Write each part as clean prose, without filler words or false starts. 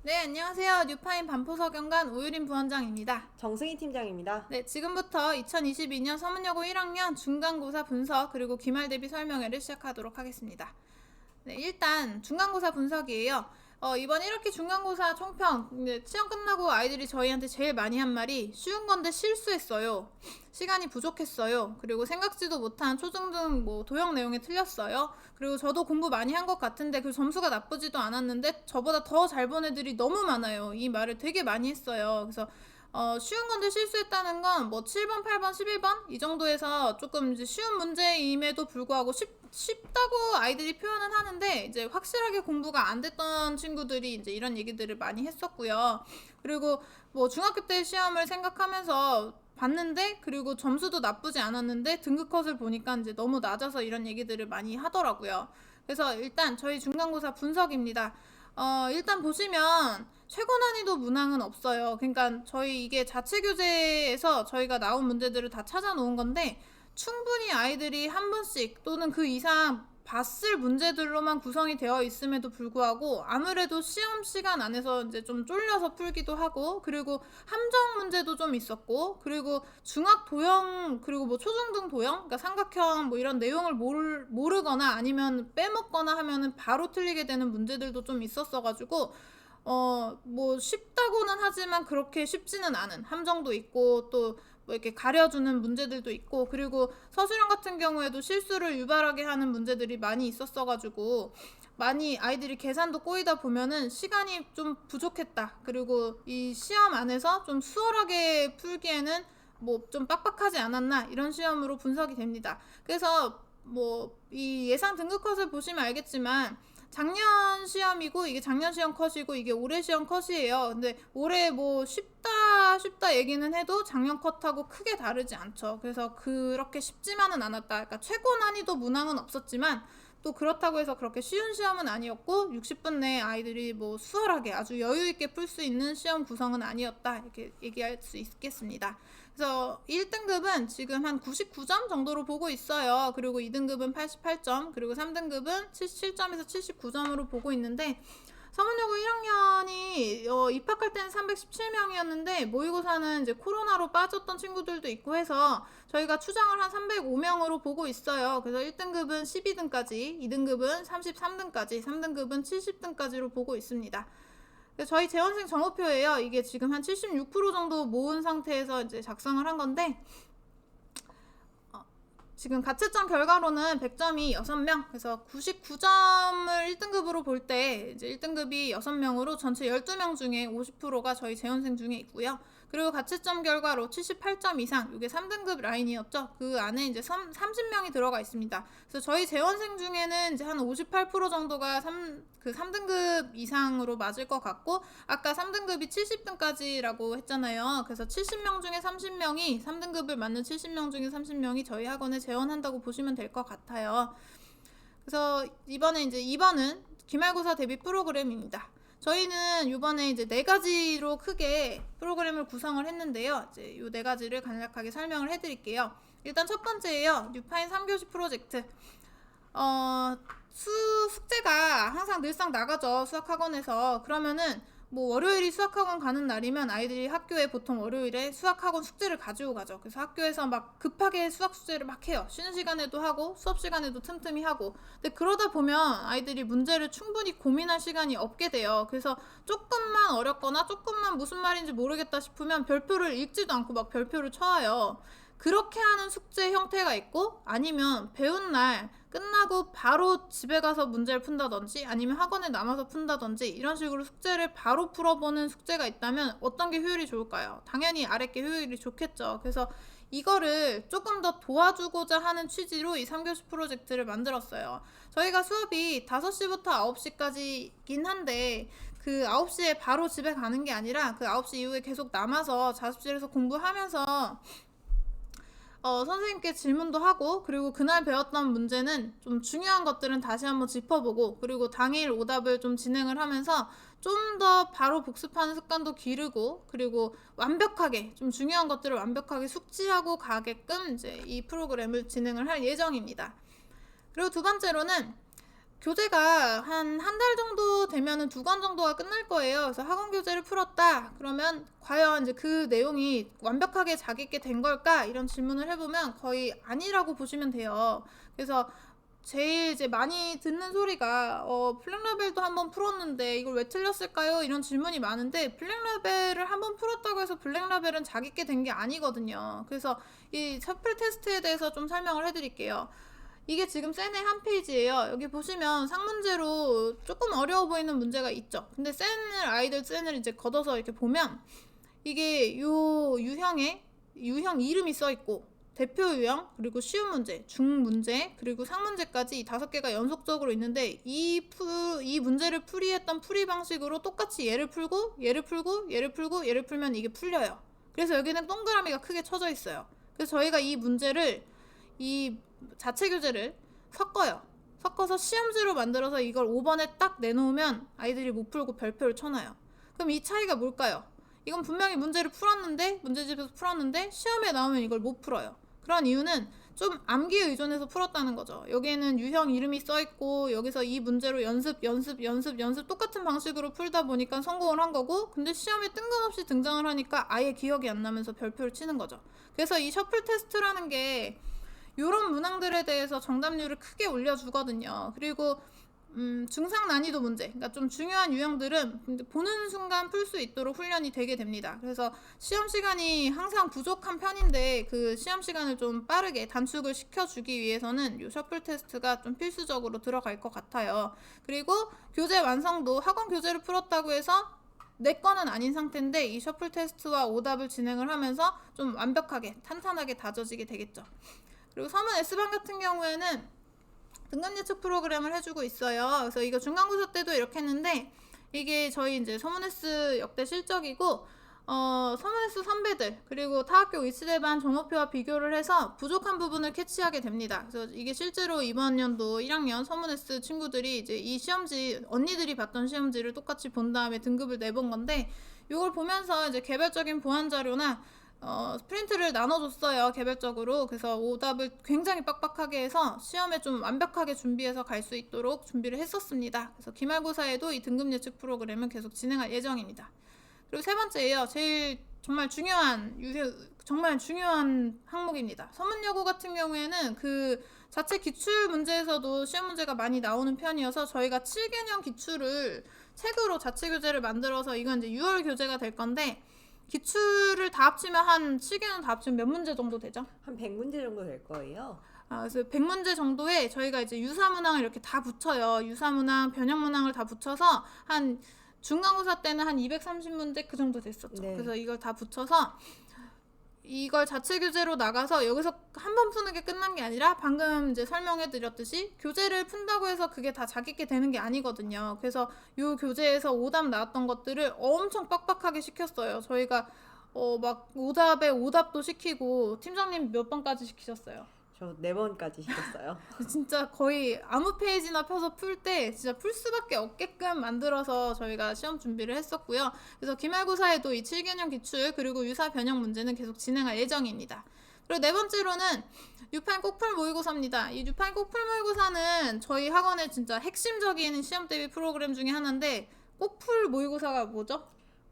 네, 안녕하세요. 뉴파인 반포서경관 오유림 부원장입니다. 정승희 팀장입니다. 네, 지금부터 2022년 서문여고 1학년 중간고사 분석 그리고 기말 대비 설명회를 시작하도록 하겠습니다. 네, 일단 중간고사 분석이에요. 이번 1학기 중간고사 총평, 시험 끝나고 아이들이 저희한테 제일 많이 한 말이 쉬운 건데 실수했어요. 시간이 부족했어요. 그리고 생각지도 못한 초중등 도형 내용이 틀렸어요. 그리고 저도 공부 많이 한 것 같은데 그 점수가 나쁘지도 않았는데 저보다 더 잘 본 애들이 너무 많아요. 이 말을 되게 많이 했어요. 그래서 쉬운 건데 실수했다는 건 7번, 8번, 11번 이 정도에서 조금 이제 쉬운 문제임에도 불구하고 쉽다고 아이들이 표현은 하는데 이제 확실하게 공부가 안 됐던 친구들이 이제 이런 얘기들을 많이 했었고요. 그리고 중학교 때 시험을 생각하면서 봤는데 그리고 점수도 나쁘지 않았는데 등급컷을 보니까 이제 너무 낮아서 이런 얘기들을 많이 하더라고요. 그래서 일단 저희 중간고사 분석입니다. 일단 보시면 최고 난이도 문항은 없어요. 그러니까 저희 이게 자체 교재에서 저희가 나온 문제들을 다 찾아 놓은 건데 충분히 아이들이 한 번씩 또는 그 이상 봤을 문제들로만 구성이 되어 있음에도 불구하고 아무래도 시험 시간 안에서 이제 좀 쫄려서 풀기도 하고 그리고 함정 문제도 좀 있었고 그리고 중학 도형 그리고 초중등 도형 그러니까 삼각형 이런 내용을 모르거나 아니면 빼먹거나 하면은 바로 틀리게 되는 문제들도 좀 있었어가지고 쉽다고는 하지만 그렇게 쉽지는 않은 함정도 있고 또 이렇게 가려주는 문제들도 있고 그리고 서술형 같은 경우에도 실수를 유발하게 하는 문제들이 많이 있었어가지고 많이 아이들이 계산도 꼬이다 보면은 시간이 좀 부족했다. 그리고 이 시험 안에서 좀 수월하게 풀기에는 좀 빡빡하지 않았나 이런 시험으로 분석이 됩니다. 그래서 이 예상 등급컷을 보시면 알겠지만 작년 시험이고 이게 작년 시험 컷이고 이게 올해 시험 컷이에요. 근데 올해 쉽다 얘기는 해도 작년 컷하고 크게 다르지 않죠. 그래서 그렇게 쉽지만은 않았다. 그러니까 최고 난이도 문항은 없었지만 또 그렇다고 해서 그렇게 쉬운 시험은 아니었고 60분 내에 아이들이 수월하게 아주 여유 있게 풀 수 있는 시험 구성은 아니었다. 이렇게 얘기할 수 있겠습니다. 그래서 1등급은 지금 한 99점 정도로 보고 있어요. 그리고 2등급은 88점, 그리고 3등급은 77점에서 79점으로 보고 있는데 서문여고 1학년이 입학할 때는 317명이었는데 모의고사는 이제 코로나로 빠졌던 친구들도 있고 해서 저희가 추정을 한 305명으로 보고 있어요. 그래서 1등급은 12등까지, 2등급은 33등까지, 3등급은 70등까지로 보고 있습니다. 저희 재원생 정오표예요. 이게 지금 한 76% 정도 모은 상태에서 이제 작성을 한 건데 지금 가채점 결과로는 100점이 6명, 그래서 99점을 1등급으로 볼 때 이제 1등급이 6명으로 전체 12명 중에 50%가 저희 재원생 중에 있고요. 그리고 가채점 결과로 78점 이상, 이게 3등급 라인이었죠. 그 안에 이제 30명이 들어가 있습니다. 그래서 저희 재원생 중에는 이제 한 58% 정도가 3등급 이상으로 맞을 것 같고, 아까 3등급이 70등까지라고 했잖아요. 그래서 70명 중에 30명이 3등급을 맞는 70명 중에 30명이 저희 학원에 재원한다고 보시면 될 것 같아요. 그래서 이번에 이제 2번은 기말고사 대비 프로그램입니다. 저희는 이번에 이제 4가지로 크게 프로그램을 구성을 했는데요. 이제 이 4가지를 간략하게 설명을 해드릴게요. 일단 첫 번째예요. 뉴파인 3교시 프로젝트. 숙제가 항상 늘상 나가죠. 수학학원에서. 그러면은 월요일이 수학학원 가는 날이면 아이들이 학교에 보통 월요일에 수학학원 숙제를 가지고 가죠. 그래서 학교에서 막 급하게 수학 숙제를 막 해요. 쉬는 시간에도 하고 수업 시간에도 틈틈이 하고. 근데 그러다 보면 아이들이 문제를 충분히 고민할 시간이 없게 돼요. 그래서 조금만 어렵거나 조금만 무슨 말인지 모르겠다 싶으면 별표를 읽지도 않고 막 별표를 쳐와요. 그렇게 하는 숙제 형태가 있고 아니면 배운 날 끝나고 바로 집에 가서 문제를 푼다든지 아니면 학원에 남아서 푼다든지 이런 식으로 숙제를 바로 풀어보는 숙제가 있다면 어떤 게 효율이 좋을까요? 당연히 아랫게 효율이 좋겠죠. 그래서 이거를 조금 더 도와주고자 하는 취지로 이 3교시 프로젝트를 만들었어요. 저희가 수업이 5시부터 9시까지긴 한데 그 9시에 바로 집에 가는 게 아니라 그 9시 이후에 계속 남아서 자습실에서 공부하면서 선생님께 질문도 하고 그리고 그날 배웠던 문제는 좀 중요한 것들은 다시 한번 짚어보고 그리고 당일 오답을 좀 진행을 하면서 좀 더 바로 복습하는 습관도 기르고 그리고 완벽하게 좀 중요한 것들을 완벽하게 숙지하고 가게끔 이제 이 프로그램을 진행을 할 예정입니다. 그리고 두 번째로는 교재가 한 달 정도 되면은 2권 정도가 끝날 거예요. 그래서 학원 교재를 풀었다. 그러면 과연 이제 그 내용이 완벽하게 자기께 된 걸까? 이런 질문을 해보면 거의 아니라고 보시면 돼요. 그래서 제일 이제 많이 듣는 소리가 블랙라벨도 한번 풀었는데 이걸 왜 틀렸을까요? 이런 질문이 많은데 블랙라벨을 한번 풀었다고 해서 블랙라벨은 자기께 된 게 아니거든요. 그래서 이 셔플 테스트에 대해서 좀 설명을 해드릴게요. 이게 지금 센의 한 페이지예요. 여기 보시면 상문제로 조금 어려워 보이는 문제가 있죠. 근데 센을 이제 걷어서 이렇게 보면 이게 요 유형 이름이 써 있고 대표 유형, 그리고 쉬운 문제, 중 문제, 그리고 상문제까지 이 5개가 연속적으로 있는데 이 문제를 풀이했던 풀이 방식으로 똑같이 얘를 풀고 얘를 풀고 얘를 풀고 얘를 풀면 이게 풀려요. 그래서 여기는 동그라미가 크게 쳐져 있어요. 그래서 저희가 이 문제를 이 자체 교재를 섞어서 시험지로 만들어서 이걸 5번에 딱 내놓으면 아이들이 못 풀고 별표를 쳐놔요. 그럼 이 차이가 뭘까요? 이건 분명히 문제를 풀었는데, 문제집에서 풀었는데 시험에 나오면 이걸 못 풀어요. 그런 이유는 좀 암기에 의존해서 풀었다는 거죠. 여기에는 유형 이름이 써있고 여기서 이 문제로 연습 똑같은 방식으로 풀다 보니까 성공을 한 거고, 근데 시험에 뜬금없이 등장을 하니까 아예 기억이 안 나면서 별표를 치는 거죠. 그래서 이 셔플 테스트라는 게 이런 문항들에 대해서 정답률을 크게 올려주거든요. 그리고 중상 난이도 문제, 그러니까 좀 중요한 유형들은 보는 순간 풀 수 있도록 훈련이 되게 됩니다. 그래서 시험 시간이 항상 부족한 편인데 그 시험 시간을 좀 빠르게 단축을 시켜주기 위해서는 이 셔플 테스트가 좀 필수적으로 들어갈 것 같아요. 그리고 교재 완성도, 학원 교재를 풀었다고 해서 내 거는 아닌 상태인데 이 셔플 테스트와 오답을 진행을 하면서 좀 완벽하게 탄탄하게 다져지게 되겠죠. 그리고 서문 S반 같은 경우에는 등급 예측 프로그램을 해주고 있어요. 그래서 이거 중간고사 때도 이렇게 했는데 이게 저희 이제 서문 S 역대 실적이고 서문 S 선배들 그리고 타학교 위치대반 종합표와 비교를 해서 부족한 부분을 캐치하게 됩니다. 그래서 이게 실제로 이번 연도 1학년 서문 S 친구들이 이제 이 시험지, 언니들이 봤던 시험지를 똑같이 본 다음에 등급을 내본 건데, 이걸 보면서 이제 개별적인 보완 자료나 프린트를 나눠줬어요, 개별적으로. 그래서 오답을 굉장히 빡빡하게 해서 시험에 좀 완벽하게 준비해서 갈 수 있도록 준비를 했었습니다. 그래서 기말고사에도 이 등급 예측 프로그램은 계속 진행할 예정입니다. 그리고 세 번째예요. 제일 정말 중요한 항목입니다. 서문여고 같은 경우에는 그 자체 기출 문제에서도 시험 문제가 많이 나오는 편이어서 저희가 7개년 기출을 책으로 자체 교재를 만들어서, 이건 이제 6월 교재가 될 건데, 기출을 다 합치면 한 7개는 다 합치면 몇 문제 정도 되죠? 한 100문제 정도 될 거예요. 그래서 100문제 정도에 저희가 이제 유사문항을 이렇게 다 붙여요. 유사문항, 변형문항을 다 붙여서 한 중간고사 때는 한 230문제 그 정도 됐었죠. 네. 그래서 이걸 다 붙여서 이걸 자체 교재로 나가서 여기서 한 번 푸는 게 끝난 게 아니라 방금 이제 설명해 드렸듯이 교재를 푼다고 해서 그게 다 자기께 되는 게 아니거든요. 그래서 이 교재에서 오답 나왔던 것들을 엄청 빡빡하게 시켰어요. 저희가 막 오답에 오답도 시키고, 팀장님 몇 번까지 시키셨어요? 저 4번까지 시켰어요. 진짜 거의 아무 페이지나 펴서 풀 때 진짜 풀 수밖에 없게끔 만들어서 저희가 시험 준비를 했었고요. 그래서 기말고사에도 이 7개년 기출 그리고 유사 변형 문제는 계속 진행할 예정입니다. 그리고 네 번째로는 U8 꼭풀 모의고사입니다. 이 U8 꼭풀 모의고사는 저희 학원의 진짜 핵심적인 시험 대비 프로그램 중에 하나인데, 꼭풀 모의고사가 뭐죠?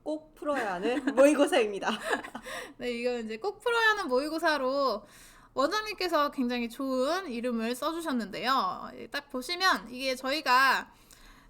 꼭 풀어야 하는 모의고사입니다. 네, 이거 이제 꼭 풀어야 하는 모의고사로 원장님께서 굉장히 좋은 이름을 써주셨는데요. 딱 보시면 이게 저희가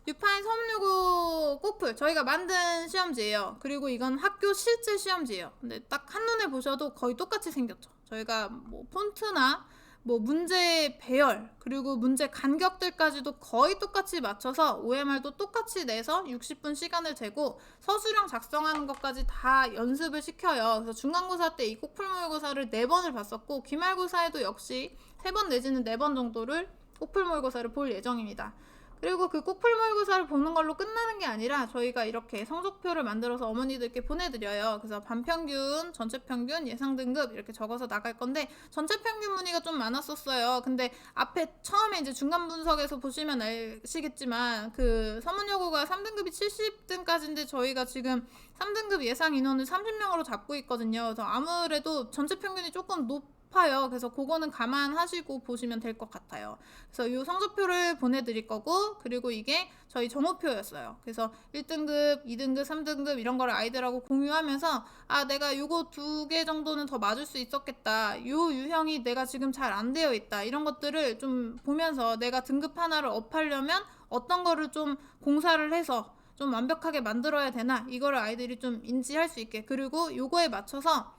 유파인 서문여고 꼭풀 저희가 만든 시험지예요. 그리고 이건 학교 실제 시험지예요. 근데 딱 한눈에 보셔도 거의 똑같이 생겼죠. 저희가 뭐 폰트나 뭐 문제 배열 그리고 문제 간격들까지도 거의 똑같이 맞춰서 OMR도 똑같이 내서 60분 시간을 재고 서술형 작성하는 것까지 다 연습을 시켜요. 그래서 중간고사 때 이 꼭풀 모의고사를 4번을 봤었고, 기말고사에도 역시 3번 내지는 4번 정도를 꼭풀 모의고사를 볼 예정입니다. 그리고 그 꼭풀 모의고사를 보는 걸로 끝나는 게 아니라 저희가 이렇게 성적표를 만들어서 어머니들께 보내드려요. 그래서 반평균, 전체평균, 예상등급 이렇게 적어서 나갈 건데, 전체평균 문의가 좀 많았었어요. 근데 앞에 처음에 이제 중간 분석에서 보시면 아시겠지만 그 서문여고가 3등급이 70등까지인데 저희가 지금 3등급 예상 인원을 30명으로 잡고 있거든요. 그래서 아무래도 전체평균이 조금 높아요. 그래서 그거는 감안하시고 보시면 될 것 같아요. 그래서 이 성적표를 보내드릴 거고, 그리고 이게 저희 점호표였어요. 그래서 1등급, 2등급, 3등급 이런 거를 아이들하고 공유하면서 내가 요거 2개 정도는 더 맞을 수 있었겠다. 요 유형이 내가 지금 잘 안 되어 있다. 이런 것들을 좀 보면서 내가 등급 하나를 업하려면 어떤 거를 좀 공사를 해서 좀 완벽하게 만들어야 되나, 이거를 아이들이 좀 인지할 수 있게, 그리고 요거에 맞춰서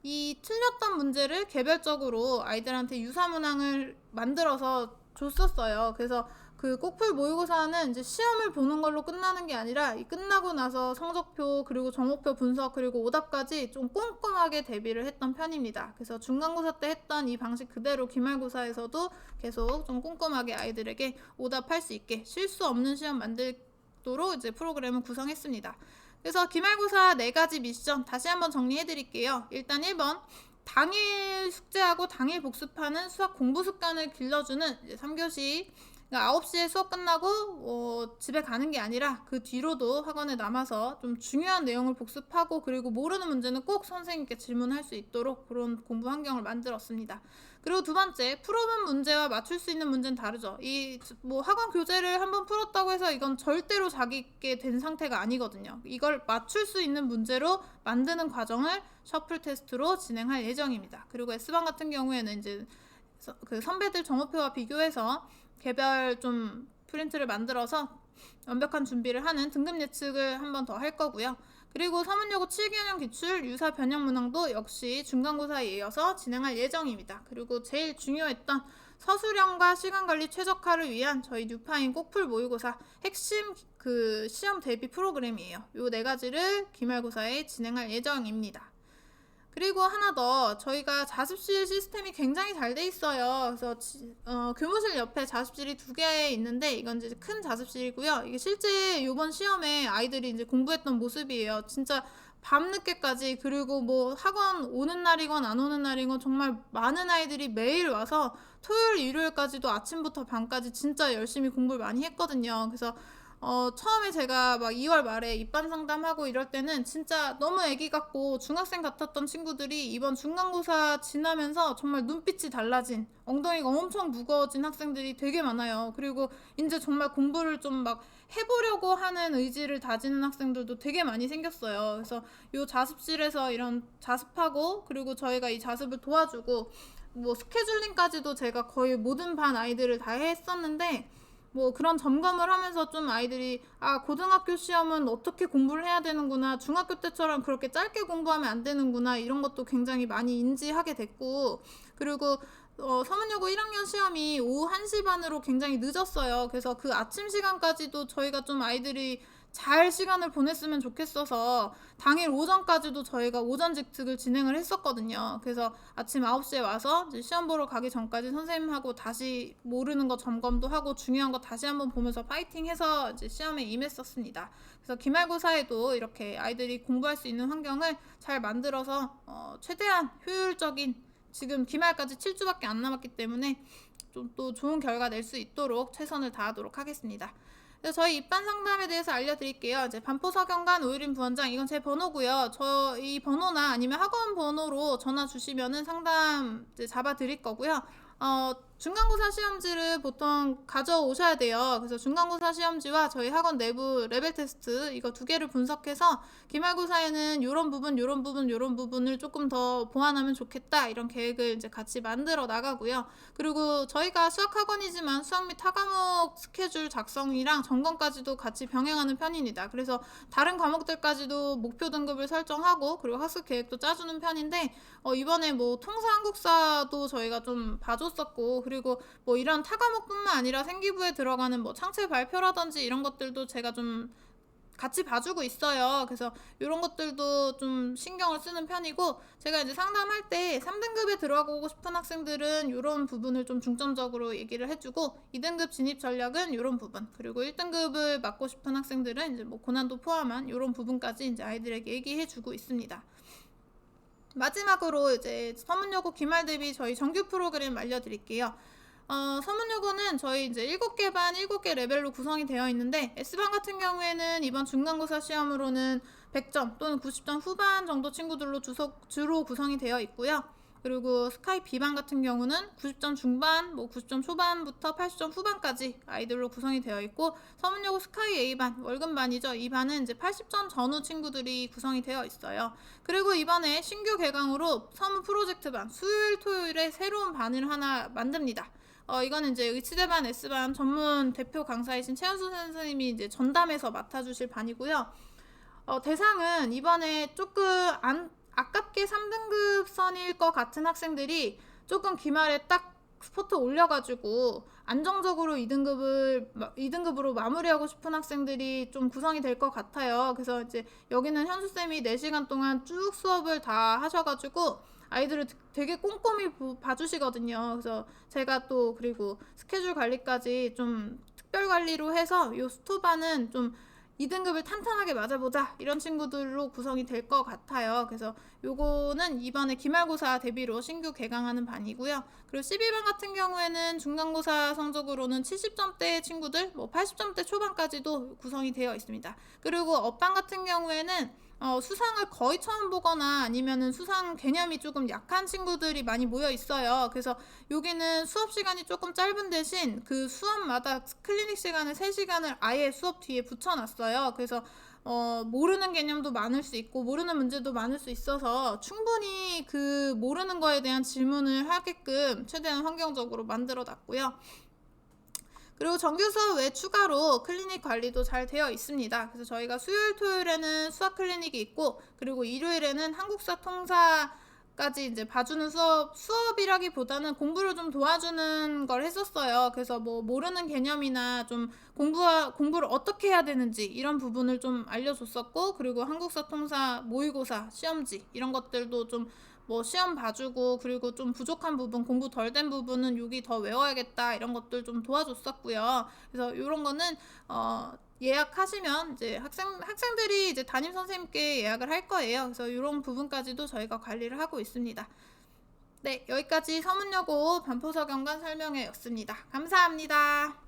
이 틀렸던 문제를 개별적으로 아이들한테 유사문항을 만들어서 줬었어요. 그래서 그 꼭풀 모의고사는 이제 시험을 보는 걸로 끝나는 게 아니라 이 끝나고 나서 성적표, 그리고 정목표 분석, 그리고 오답까지 좀 꼼꼼하게 대비를 했던 편입니다. 그래서 중간고사 때 했던 이 방식 그대로 기말고사에서도 계속 좀 꼼꼼하게 아이들에게 오답할 수 있게 실수 없는 시험 만들도록 이제 프로그램을 구성했습니다. 그래서 기말고사 4가지 미션 다시 한번 정리해 드릴게요. 일단 1번, 당일 숙제하고 당일 복습하는 수학 공부 습관을 길러주는 이제 3교시. 그러니까 9시에 수업 끝나고 집에 가는 게 아니라 그 뒤로도 학원에 남아서 좀 중요한 내용을 복습하고, 그리고 모르는 문제는 꼭 선생님께 질문할 수 있도록 그런 공부 환경을 만들었습니다. 그리고 2번째, 풀어본 문제와 맞출 수 있는 문제는 다르죠. 이 뭐 학원 교재를 한번 풀었다고 해서 이건 절대로 자기게 된 상태가 아니거든요. 이걸 맞출 수 있는 문제로 만드는 과정을 셔플 테스트로 진행할 예정입니다. 그리고 S반 같은 경우에는 이제 그 선배들 정오표와 비교해서 개별 좀 프린트를 만들어서 완벽한 준비를 하는 등급 예측을 한 번 더 할 거고요. 그리고 서문여고 7개년 기출 유사 변형 문항도 역시 중간고사에 이어서 진행할 예정입니다. 그리고 제일 중요했던 서술형과 시간관리 최적화를 위한 저희 뉴파인 꼭풀 모의고사 핵심 그 시험 대비 프로그램이에요. 요 4가지를 기말고사에 진행할 예정입니다. 그리고 하나 더, 저희가 자습실 시스템이 굉장히 잘 돼 있어요. 그래서 교무실 옆에 자습실이 2개 있는데, 이건 이제 큰 자습실이고요. 이게 실제 이번 시험에 아이들이 이제 공부했던 모습이에요. 진짜 밤늦게까지, 그리고 뭐 학원 오는 날이건 안 오는 날이건 정말 많은 아이들이 매일 와서 토요일, 일요일까지도 아침부터 밤까지 진짜 열심히 공부를 많이 했거든요. 그래서 처음에 제가 막 2월 말에 입반 상담하고 이럴 때는 진짜 너무 애기 같고 중학생 같았던 친구들이 이번 중간고사 지나면서 정말 눈빛이 달라진, 엉덩이가 엄청 무거워진 학생들이 되게 많아요. 그리고 이제 정말 공부를 좀 막 해보려고 하는 의지를 다지는 학생들도 되게 많이 생겼어요. 그래서 이 자습실에서 이런 자습하고, 그리고 저희가 이 자습을 도와주고, 뭐 스케줄링까지도 제가 거의 모든 반 아이들을 다 했었는데, 뭐 그런 점검을 하면서 좀 아이들이 고등학교 시험은 어떻게 공부를 해야 되는구나, 중학교 때처럼 그렇게 짧게 공부하면 안 되는구나, 이런 것도 굉장히 많이 인지하게 됐고, 그리고 서문여고 1학년 시험이 오후 1시 반으로 굉장히 늦었어요. 그래서 그 아침 시간까지도 저희가 좀 아이들이 잘 시간을 보냈으면 좋겠어서 당일 오전까지도 저희가 오전 직특을 진행을 했었거든요. 그래서 아침 9시에 와서 이제 시험 보러 가기 전까지 선생님하고 다시 모르는 거 점검도 하고 중요한 거 다시 한번 보면서 파이팅해서 이제 시험에 임했었습니다. 그래서 기말고사에도 이렇게 아이들이 공부할 수 있는 환경을 잘 만들어서 최대한 효율적인, 지금 기말까지 7주밖에 안 남았기 때문에 좀 또 좋은 결과 낼 수 있도록 최선을 다하도록 하겠습니다. 그래서 저희 입반 상담에 대해서 알려드릴게요. 이제 반포서경관 오유림 부원장, 이건 제 번호고요. 저 이 번호나 아니면 학원 번호로 전화 주시면은 상담 이제 잡아 드릴 거고요. 중간고사 시험지를 보통 가져오셔야 돼요. 그래서 중간고사 시험지와 저희 학원 내부 레벨 테스트 이거 2개를 분석해서 기말고사에는 요런 부분을 조금 더 보완하면 좋겠다, 이런 계획을 이제 같이 만들어 나가고요. 그리고 저희가 수학학원이지만 수학 및 타과목 스케줄 작성이랑 점검까지도 같이 병행하는 편입니다. 그래서 다른 과목들까지도 목표 등급을 설정하고, 그리고 학습 계획도 짜주는 편인데, 이번에 뭐 통사 한국사도 저희가 좀 봐줬었고, 그리고 뭐 이런 타과목뿐만 아니라 생기부에 들어가는 뭐 창체 발표라든지 이런 것들도 제가 좀 같이 봐주고 있어요. 그래서 이런 것들도 좀 신경을 쓰는 편이고, 제가 이제 상담할 때 3등급에 들어가고 싶은 학생들은 이런 부분을 좀 중점적으로 얘기를 해주고, 2등급 진입 전략은 이런 부분, 그리고 1등급을 맡고 싶은 학생들은 이제 뭐 고난도 포함한 이런 부분까지 이제 아이들에게 얘기해주고 있습니다. 마지막으로 이제 서문여고 기말 대비 저희 정규 프로그램 알려드릴게요. 서문여고는 저희 이제 7개 반, 7개 레벨로 구성이 되어 있는데, S반 같은 경우에는 이번 중간고사 시험으로는 100점 또는 90점 후반 정도 친구들로 주로 구성이 되어 있고요. 그리고 스카이 B반 같은 경우는 90점 중반, 90점 초반부터 80점 후반까지 아이들로 구성이 되어 있고, 서문여고 스카이 A반, 월급반이죠. 이 반은 이제 80점 전후 친구들이 구성이 되어 있어요. 그리고 이번에 신규 개강으로 서문 프로젝트반, 수요일 토요일에 새로운 반을 하나 만듭니다. 이거는 이제 의치대반 S반 전문 대표 강사이신 최현수 선생님이 이제 전담해서 맡아주실 반이고요. 대상은 이번에 조금 아깝게 3등급 선일 것 같은 학생들이 조금 기말에 딱 스포트 올려가지고 안정적으로 2등급으로 마무리하고 싶은 학생들이 좀 구성이 될 것 같아요. 그래서 이제 여기는 현수쌤이 4시간 동안 쭉 수업을 다 하셔가지고 아이들을 되게 꼼꼼히 봐주시거든요. 그래서 제가 또 그리고 스케줄 관리까지 좀 특별 관리로 해서 요 스토반은 좀 2등급을 탄탄하게 맞아보자 이런 친구들로 구성이 될 것 같아요. 그래서 요거는 이번에 기말고사 대비로 신규 개강하는 반이고요. 그리고 12반 같은 경우에는 중간고사 성적으로는 70점대 친구들, 80점대 초반까지도 구성이 되어 있습니다. 그리고 업반 같은 경우에는 수상을 거의 처음 보거나 아니면은 수상 개념이 조금 약한 친구들이 많이 모여 있어요. 그래서 여기는 수업 시간이 조금 짧은 대신 그 수업마다 클리닉 시간을 3시간을 아예 수업 뒤에 붙여놨어요. 그래서 모르는 개념도 많을 수 있고 모르는 문제도 많을 수 있어서 충분히 그 모르는 거에 대한 질문을 하게끔 최대한 환경적으로 만들어놨고요. 그리고 정규 수업 외 추가로 클리닉 관리도 잘 되어 있습니다. 그래서 저희가 수요일 토요일에는 수학 클리닉이 있고, 그리고 일요일에는 한국사 통사까지 이제 봐주는 수업이라기보다는 공부를 좀 도와주는 걸 했었어요. 그래서 모르는 개념이나 좀 공부를 어떻게 해야 되는지 이런 부분을 좀 알려줬었고, 그리고 한국사 통사 모의고사 시험지 이런 것들도 좀 시험 봐주고, 그리고 좀 부족한 부분, 공부 덜 된 부분은 여기 더 외워야겠다 이런 것들 좀 도와줬었고요. 그래서 이런 거는 예약하시면 이제 학생들이 이제 담임 선생님께 예약을 할 거예요. 그래서 이런 부분까지도 저희가 관리를 하고 있습니다. 네, 여기까지 서문여고 반포석연관 설명회였습니다. 감사합니다.